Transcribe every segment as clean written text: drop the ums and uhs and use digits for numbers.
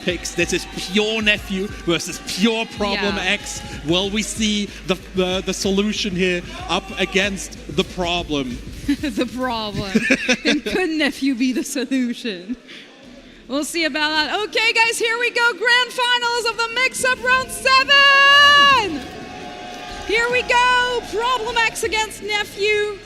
picks. This is pure NEPHEW versus pure Problem X. Will we see the solution here up against the problem? The problem. And could NEPHEW be the solution? We'll see about that. Okay, guys, here we go. Grand finals of the Mixup round 7. Here we go. Problem X against NEPHEW.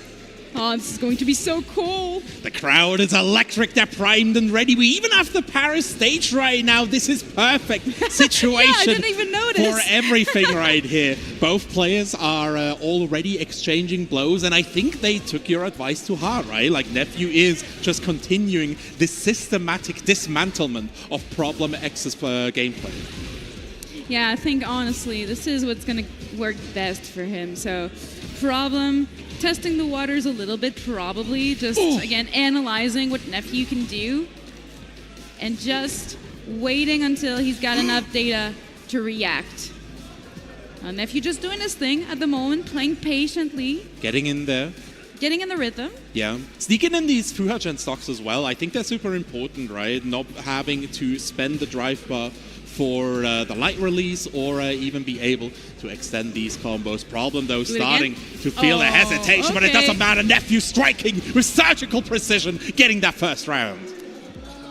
Oh, this is going to be so cool. The crowd is electric. They're primed and ready. We even have the Paris stage right now. This is perfect situation yeah, I didn't even notice. for everything right here. Both players are already exchanging blows, and I think they took your advice to heart, right? Like, NEPHEW is just continuing this systematic dismantlement of Problem X's gameplay. Yeah, I think, honestly, this is what's going to work best for him. So, Problem... testing the waters a little bit, probably. Just, again, analyzing what NEPHEW can do. And just waiting until he's got enough data to react. NEPHEW just doing his thing at the moment, playing patiently. Getting in there. Getting in the rhythm. Yeah. Sneaking in these Fuhagen stocks as well. I think they're super important, right? Not having to spend the drive bar for the light release or even be able to extend these combos. Problem, though, starting to feel the hesitation, but it doesn't matter. NEPHEW striking with surgical precision, getting that first round.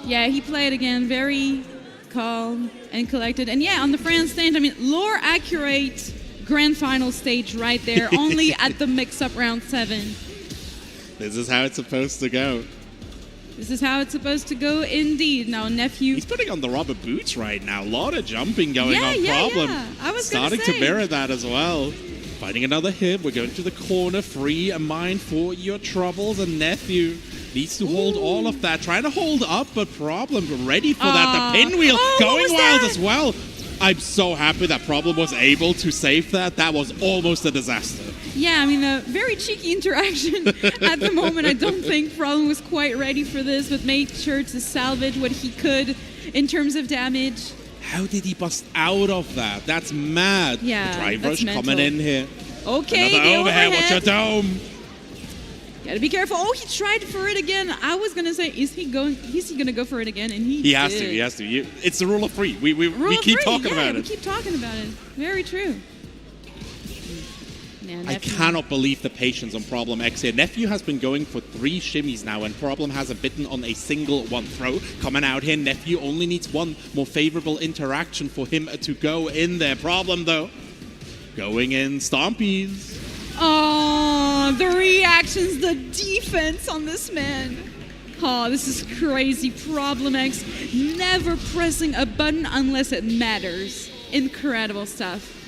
Yeah, he played again very calm and collected. And yeah, on the France stage, I mean, lore accurate grand final stage right there, only at the Mixup round 7. This is how it's supposed to go. This is how it's supposed to go, indeed. Now, NEPHEW... he's putting on the rubber boots right now. A lot of jumping going on. Problem. Yeah. I was starting to mirror that as well. Finding another hit. We're going to the corner. Free a mind for your troubles. And NEPHEW needs to hold all of that. Trying to hold up, but Problem ready for that. The pinwheel going wild as well. I'm so happy that Problem was able to save that. That was almost a disaster. Yeah, I mean, a very cheeky interaction at the moment. I don't think Problem was quite ready for this, but made sure to salvage what he could in terms of damage. How did he bust out of that? That's mad. Yeah, the drive rush coming in here. Okay, another overhead. Watch your dome. Gotta be careful. Oh, he tried for it again. I was gonna say, is he gonna go for it again? And he has to. He has to. It's the rule of 3. We keep talking about it. We keep talking about it. Very true. I cannot believe the patience on Problem X here. NEPHEW has been going for 3 shimmies now, and Problem hasn't bitten on a single one. Throw coming out here. NEPHEW only needs one more favorable interaction for him to go in there. Problem, though, going in stompies. Oh, the reactions, the defense on this man. Oh, this is crazy. Problem X never pressing a button unless it matters. Incredible stuff.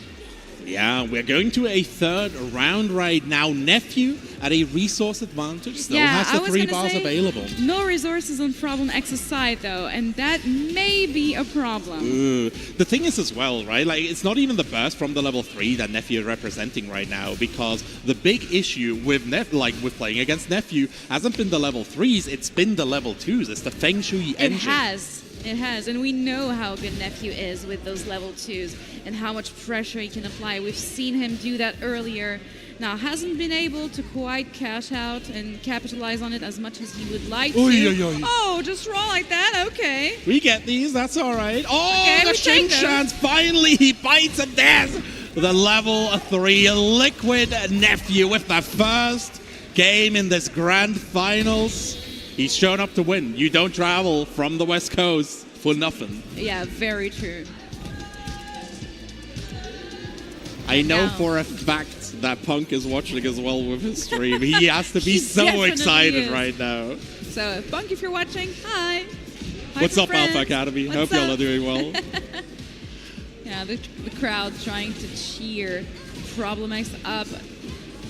Yeah, we're going to a 3rd round right now. NEPHEW at a resource advantage. Still has the 3 bars available. No resources on Problem X's side, though, and that may be a problem. The thing is as well, right? Like, it's not even the burst from the level 3 that NEPHEW is representing right now, because the big issue with with playing against NEPHEW hasn't been the level 3s, it's been the level 2s. It's the Feng Shui engine. It has, and we know how good NEPHEW is with those level 2s and how much pressure he can apply. We've seen him do that earlier. Now, hasn't been able to quite cash out and capitalize on it as much as he would like to. Oh, just raw like that? Okay. We get these, that's all right. Oh, okay, the Shin Chance, finally he bites, and there's the level 3 liquid NEPHEW with the first game in this grand finals. He's shown up to win. You don't travel from the West Coast for nothing. Yeah, very true. I know for a fact that Punk is watching as well with his stream. He has to be so excited right now. So, Punk, if you're watching, hi. What's up, Alpha Academy? Hope y'all are doing well. Yeah, the crowd trying to cheer Problem X up.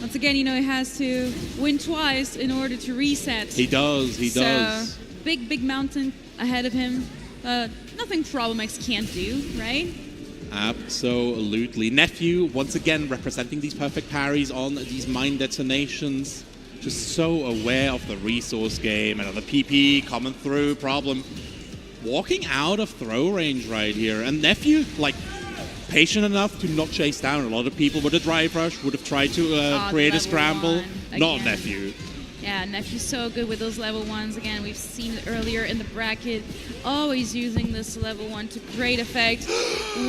Once again, you know, he has to win twice in order to reset. He does, he does. Big mountain ahead of him. Nothing Problem X can't do, right? Absolutely. NEPHEW, once again, representing these perfect parries on these mine detonations. Just so aware of the resource game. Another PP coming through. Problem walking out of throw range right here. And NEPHEW, like, patient enough to not chase down. A lot of people with a drive rush would have tried to create a scramble. Not NEPHEW. Yeah, Nephew's so good with those level 1s. Again, we've seen it earlier in the bracket. Always using this level 1 to great effect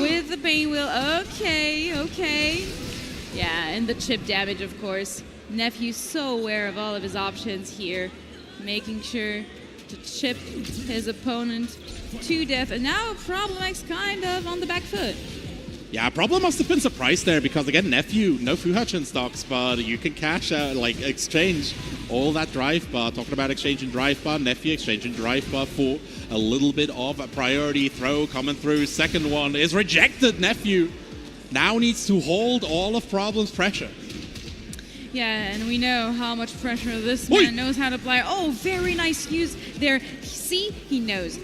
with the pain wheel. Okay. Yeah, and the chip damage, of course. Nephew's so aware of all of his options here, making sure to chip his opponent to death. And now Problem X kind of on the back foot. Yeah, Problem must have been surprised there because, again, NEPHEW, no Fuhachin stocks, but you can cash out, like, exchange all that drive bar. Talking about exchanging drive bar, NEPHEW exchanging drive bar for a little bit of a priority throw coming through. Second one is rejected. NEPHEW now needs to hold all of Problem's pressure. Yeah, and we know how much pressure this man knows how to apply. Oh, very nice use there. See, he knows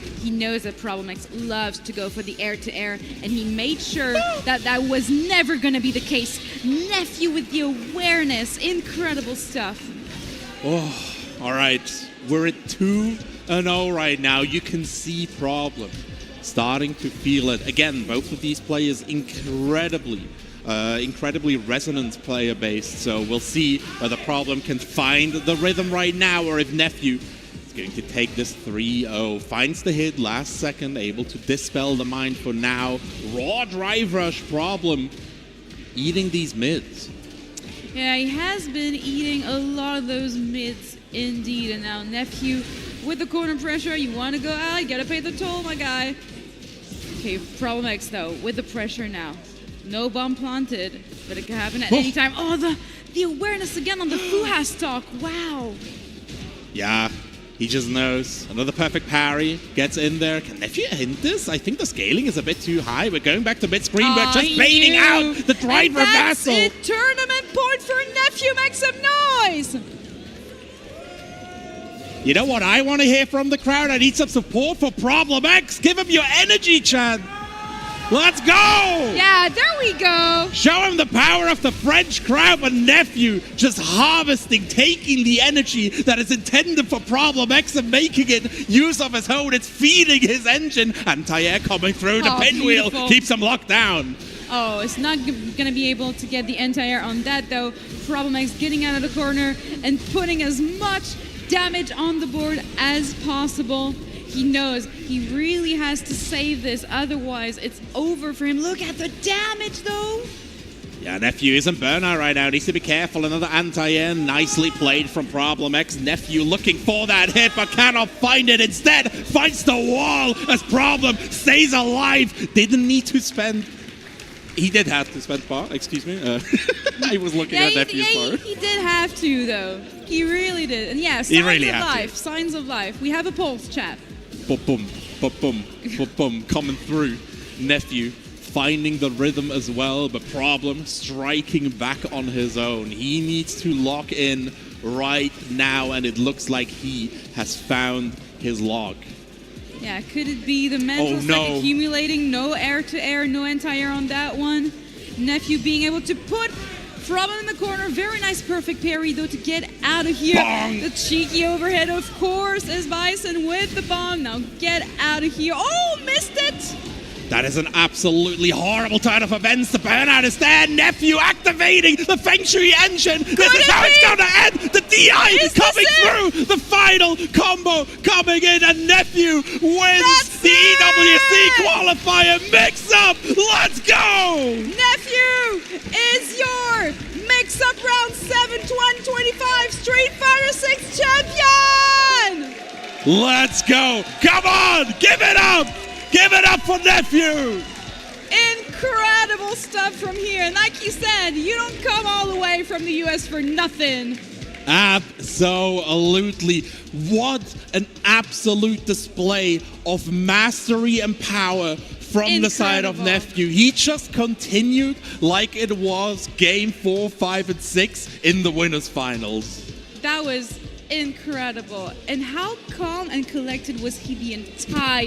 that Problem X loves to go for the air-to-air, and he made sure that was never going to be the case. NEPHEW with the awareness. Incredible stuff. Oh, all right. We're at 2-0 right now. You can see Problem starting to feel it. Again, both of these players incredibly resonant player based, so we'll see whether Problem can find the rhythm right now or if NEPHEW is going to take this 3-0. Finds the hit last second, able to dispel the mind for now. Raw drive rush. Problem eating these mids. Yeah, he has been eating a lot of those mids indeed, and now NEPHEW with the corner pressure. You want to go out, you gotta pay the toll, my guy. Okay, Problem X though with the pressure now. No bomb planted, but it can happen at any time. Oh, the awareness again on the Fuha stock. Wow. Yeah, he just knows. Another perfect parry. Gets in there. Can NEPHEW hint this? I think the scaling is a bit too high. We're going back to mid-screen, but just baiting out the drive reversal. That's it. Tournament point for NEPHEW. Make some noise. You know what I want to hear from the crowd? I need some support for Problem X. Give him your energy, Chad. Let's go! Yeah, there we go. Show him the power of the French crowd, but NEPHEW just harvesting, taking the energy that is intended for Problem X and making it use of his own. It's feeding his engine. Anti-air coming through. The pinwheel keeps him locked down. Oh, it's not going to be able to get the anti-air on that, though. Problem X getting out of the corner and putting as much damage on the board as possible. He knows he really has to save this, otherwise it's over for him. Look at the damage, though. Yeah, NEPHEW isn't burnout right now. Needs to be careful. Another anti-air. Nicely played from Problem X. NEPHEW looking for that hit, but cannot find it. Instead, finds the wall as Problem stays alive. Didn't need to spend... He did have to spend bar, excuse me. I was looking at NEPHEW's bar. He did have to, though. He really did. And yeah, signs of life. Signs of life. We have a pulse, chat. Boom, boom, boom, coming through. NEPHEW finding the rhythm as well, but Problem striking back on his own. He needs to lock in right now, and it looks like he has found his lock. Yeah, could it be the mental stack accumulating? No air-to-air, no anti-air on that one. NEPHEW being able to put Problem in the corner. Very nice perfect parry, though, to get out of here. Bong. The cheeky overhead, of course, is M.bison with the bomb. Now get out of here. Oh, missed it! That is an absolutely horrible turn of events. The burnout is there. NEPHEW activating the Feng Shui engine. This is how it's going to end. The DI coming through. The final combo coming in, and NEPHEW wins the EWC qualifier Mixup. Let's go! NEPHEW is your Mixup Round 7 2025 Street Fighter 6 champion! Let's go. Come on, give it up. Give it up for NEPHEW! Incredible stuff from here. And like you said, you don't come all the way from the US for nothing. Absolutely. What an absolute display of mastery and power from the side of NEPHEW. He just continued like it was game 4, 5, and 6 in the winners finals. That was incredible. And how calm and collected was he the entire